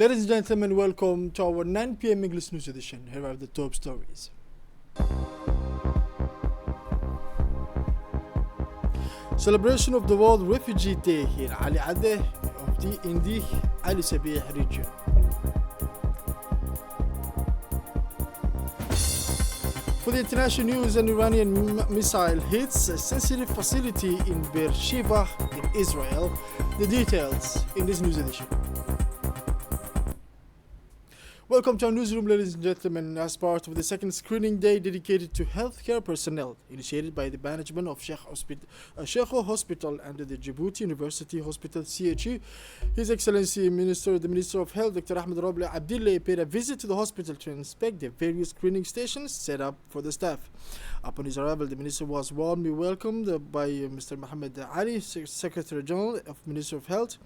Ladies and gentlemen, welcome to our 9 p.m. English News Edition. Here are the top stories. Celebration of the World Refugee Day here Ali Ade in the Ali Sabih region. For the international news, an Iranian missile hits a sensitive facility in Beersheba in Israel. The details in this news edition. Welcome to our newsroom, ladies and gentlemen, as part of the second screening day dedicated to healthcare personnel, initiated by the management of Sheikho Hospital and the Djibouti University Hospital CHU. His Excellency the Minister of Health, Dr. Ahmed Roble Abdillah, paid a visit to the hospital to inspect the various screening stations set up for the staff. Upon his arrival, the minister was warmly welcomed by Mr. Mohammed Ali, Secretary General of Ministry of Health,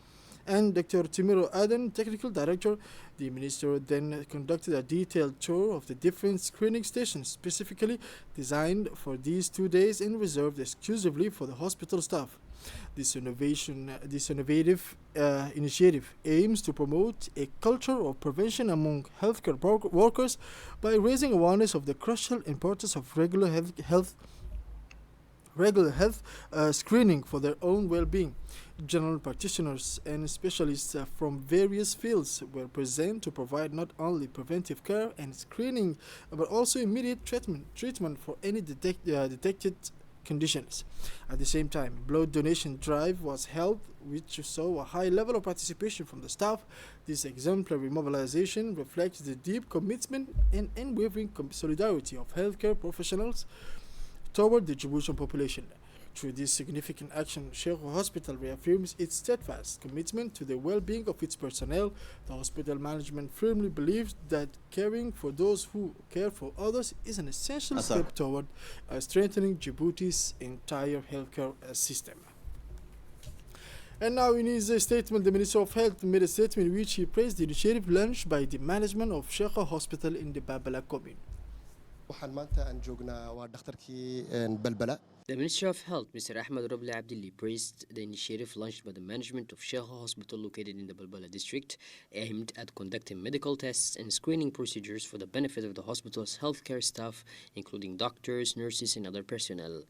and Dr. Timiro Aden, Technical Director. The minister then conducted a detailed tour of the different screening stations specifically designed for these 2 days and reserved exclusively for the hospital staff. This innovative initiative aims to promote a culture of prevention among healthcare workers by raising awareness of the crucial importance of regular health screening for their own well-being. General practitioners and specialists from various fields were present to provide not only preventive care and screening, but also immediate treatment for any detected conditions. At the same time, blood donation drive was held, which saw a high level of participation from the staff. This exemplary mobilization reflects the deep commitment and unwavering solidarity of healthcare professionals toward the Djiboutian population. Through this significant action, Sheikho Hospital reaffirms its steadfast commitment to the well-being of its personnel. The hospital management firmly believes that caring for those who care for others is an essential step toward strengthening Djibouti's entire healthcare system. And now, in his statement, the Minister of Health made a statement in which he praised the initiative launched by the management of Sheikho Hospital in the Babala commune. The Minister of Health, Mr. Ahmed Roble Abdillah, praised the initiative launched by the management of Sheikho Hospital located in the Balbala district, aimed at conducting medical tests and screening procedures for the benefit of the hospital's healthcare staff, including doctors, nurses, and other personnel.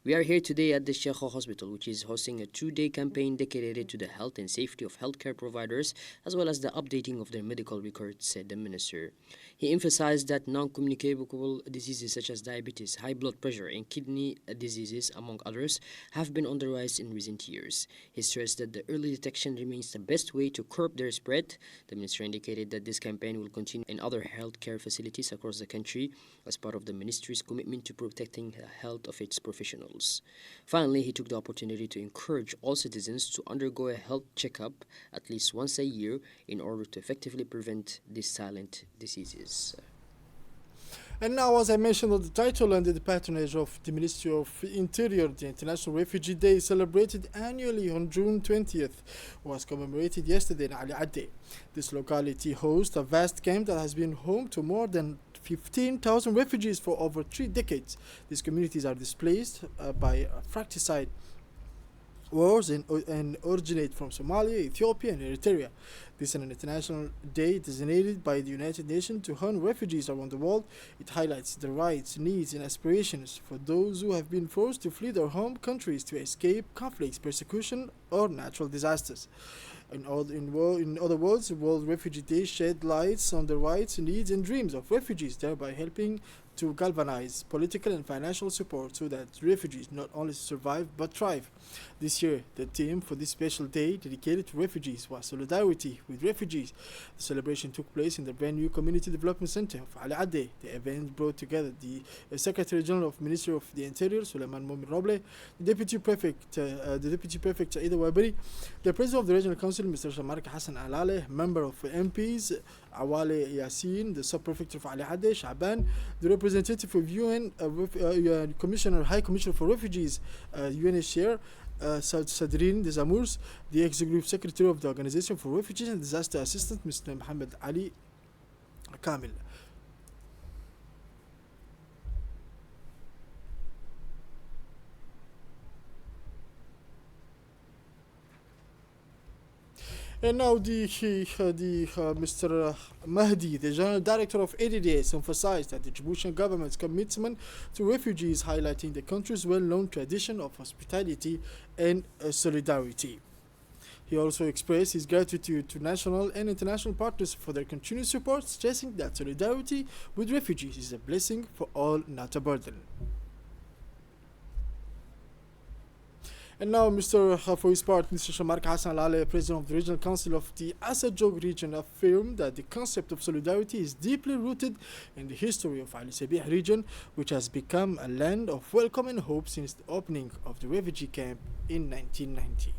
We are here today at the Sheikho Hospital, which is hosting a 2-day campaign dedicated to the health and safety of healthcare providers, as well as the updating of their medical records, said the minister. He emphasized that non-communicable diseases such as diabetes, high blood pressure, and kidney diseases, among others, have been on the rise in recent years. He stressed that the early detection remains the best way to curb their spread. The minister indicated that this campaign will continue in other healthcare facilities across the country as part of the ministry's commitment to protecting the health of its professionals. Finally, he took the opportunity to encourage all citizens to undergo a health checkup at least once a year in order to effectively prevent these silent diseases. And now, as I mentioned on the title, under the patronage of the Ministry of Interior, the International Refugee Day, celebrated annually on June 20th, was commemorated yesterday in Ali Ade. This locality hosts a vast camp that has been home to more than 15,000 refugees for over 3 decades. These communities are displaced by fratricide wars and originate from Somalia, Ethiopia, and Eritrea. This is an international day designated by the United Nations to honor refugees around the world. It highlights the rights, needs, and aspirations for those who have been forced to flee their home countries to escape conflicts, persecution, or natural disasters. In other words, World Refugee Day shed lights on the rights, needs, and dreams of refugees, thereby helping to galvanize political and financial support so that refugees not only survive but thrive. This year, the theme for this special day dedicated to refugees was Solidarity with Refugees. The celebration took place in the brand new Community Development Center of Ali Ade. The event brought together the Secretary General of Ministry of the Interior, Suleiman Momin Roble, the Deputy Prefect Aida Waberi, the President of the Regional Council, Mr. Shamark Hassan Alale, member of MPs, Awale Yassin, the Sub-Prefect of Ali Ade, Shaban, the representative of UN High Commissioner for Refugees, UNHCR, Sadrine Desamours, the Executive Secretary of the Organization for Refugees and Disaster Assistance, Mr. Mohammed Ali Kamil. And now Mr. Mahdi, the General Director of ADDS, emphasized that the Djiboutian government's commitment to refugees, highlighting the country's well-known tradition of hospitality and solidarity. He also expressed his gratitude to national and international partners for their continued support, stressing that solidarity with refugees is a blessing for all, not a burden. And now, for his part, Mr. Shamark Hassan Al, President of the Regional Council of the Asad Jog region, affirmed that the concept of solidarity is deeply rooted in the history of Ali Sabih region, which has become a land of welcome and hope since the opening of the refugee camp in 1990.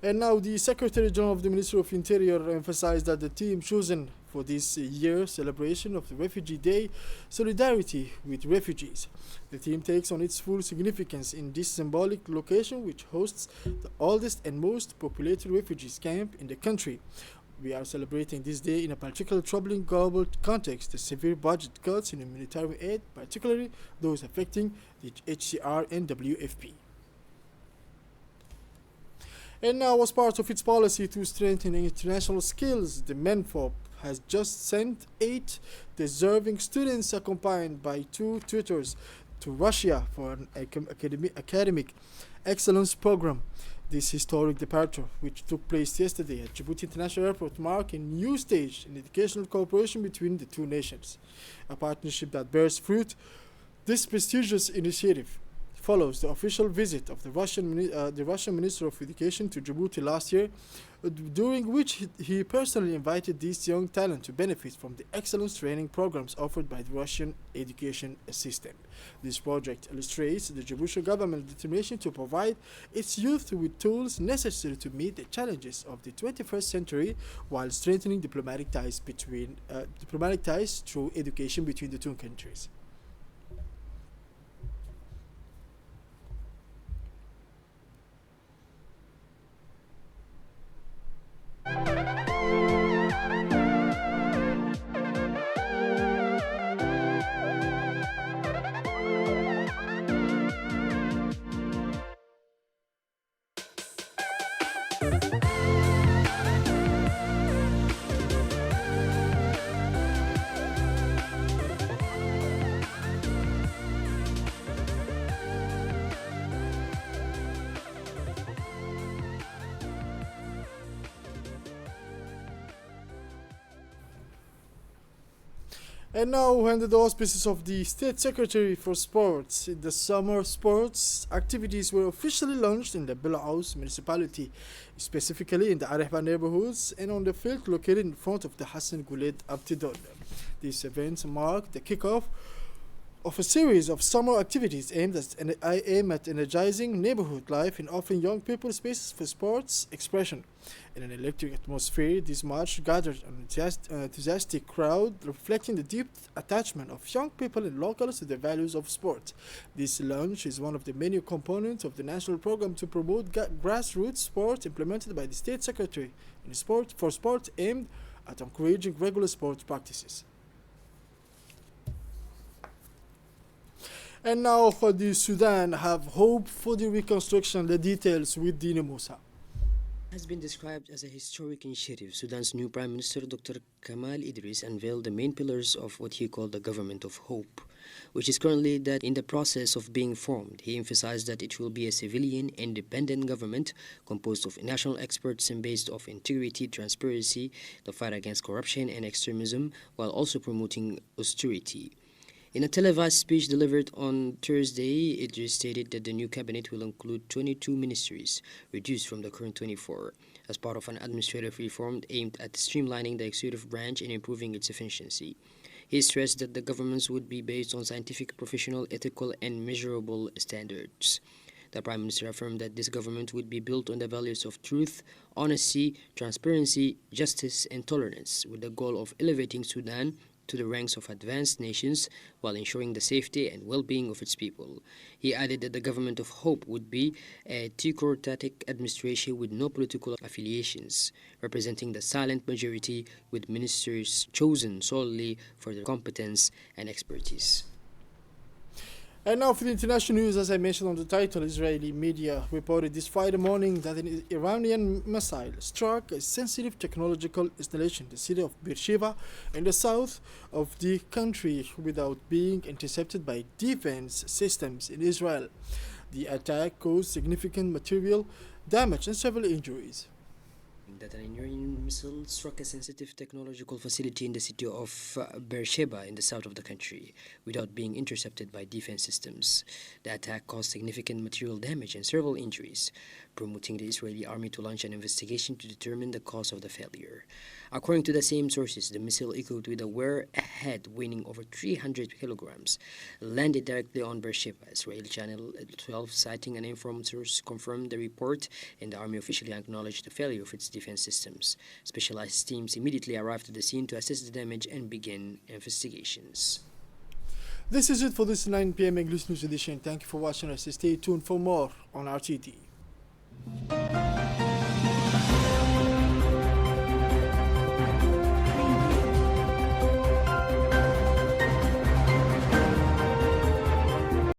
And now the Secretary General of the Ministry of Interior emphasized that the theme chosen for this year's celebration of the Refugee Day, Solidarity with Refugees. The theme takes on its full significance in this symbolic location, which hosts the oldest and most populated refugees camp in the country. We are celebrating this day in a particularly troubling global context, the severe budget cuts in humanitarian aid, particularly those affecting the HCR and WFP. And now, as part of its policy to strengthen international skills, the MENFOP has just sent 8 deserving students accompanied by 2 tutors to Russia for an academic excellence program. This historic departure, which took place yesterday at Djibouti International Airport, marked a new stage in educational cooperation between the two nations, a partnership that bears fruit. This prestigious initiative follows the official visit of the Russian Minister of Education to Djibouti last year, during which he personally invited these young talents to benefit from the excellence training programs offered by the Russian education system. This project illustrates the Djiboutian government's determination to provide its youth with tools necessary to meet the challenges of the 21st century while strengthening diplomatic ties through education between the two countries. And now, under the auspices of the State Secretary for Sports, the summer sports activities were officially launched in the Belaus municipality, specifically in the Arehba neighborhoods and on the field located in front of the Hassan Guled Abtidon. These events marked the kickoff of a series of summer activities aimed at energizing neighborhood life and offering young people spaces for sports expression. In an electric atmosphere, this march gathered an enthusiastic crowd, reflecting the deep attachment of young people and locals to the values of sport. This launch is one of the many components of the national program to promote grassroots sport implemented by the State Secretary in sport aimed at encouraging regular sport practices. And now for the Sudan have hope for the reconstruction. The details with Dina Musa. Has been described as a historic initiative. Sudan's new Prime Minister Dr. Kamal Idris unveiled the main pillars of what he called the Government of Hope, which is currently in the process of being formed. He emphasized that it will be a civilian, independent government composed of national experts and based on integrity, transparency, the fight against corruption and extremism, while also promoting austerity. In a televised speech delivered on Thursday, Idris stated that the new cabinet will include 22 ministries, reduced from the current 24, as part of an administrative reform aimed at streamlining the executive branch and improving its efficiency. He stressed that the governments would be based on scientific, professional, ethical, and measurable standards. The Prime Minister affirmed that this government would be built on the values of truth, honesty, transparency, justice, and tolerance, with the goal of elevating Sudan to the ranks of advanced nations while ensuring the safety and well-being of its people. He added that the Government of Hope would be a theocratic administration with no political affiliations, representing the silent majority with ministers chosen solely for their competence and expertise. And now for the international news, as I mentioned on the title, Israeli media reported this Friday morning that an Iranian missile struck a sensitive technological installation in the city of Beersheba in the south of the country without being intercepted by defense systems in Israel. The attack caused significant material damage and several injuries. That an Iranian missile struck a sensitive technological facility in the city of Beersheba in the south of the country without being intercepted by defense systems. The attack caused significant material damage and several injuries, prompting the Israeli army to launch an investigation to determine the cause of the failure. According to the same sources, the missile, equipped with a warhead weighing over 300 kilograms, landed directly on Beersheba. Israeli Channel 12, citing an informed source, confirmed the report, and the army officially acknowledged the failure of its defense systems. Specialized teams immediately arrived at the scene to assess the damage and begin investigations. This is it for this 9 p.m. English News Edition. Thank you for watching us. Stay tuned for more on RTD.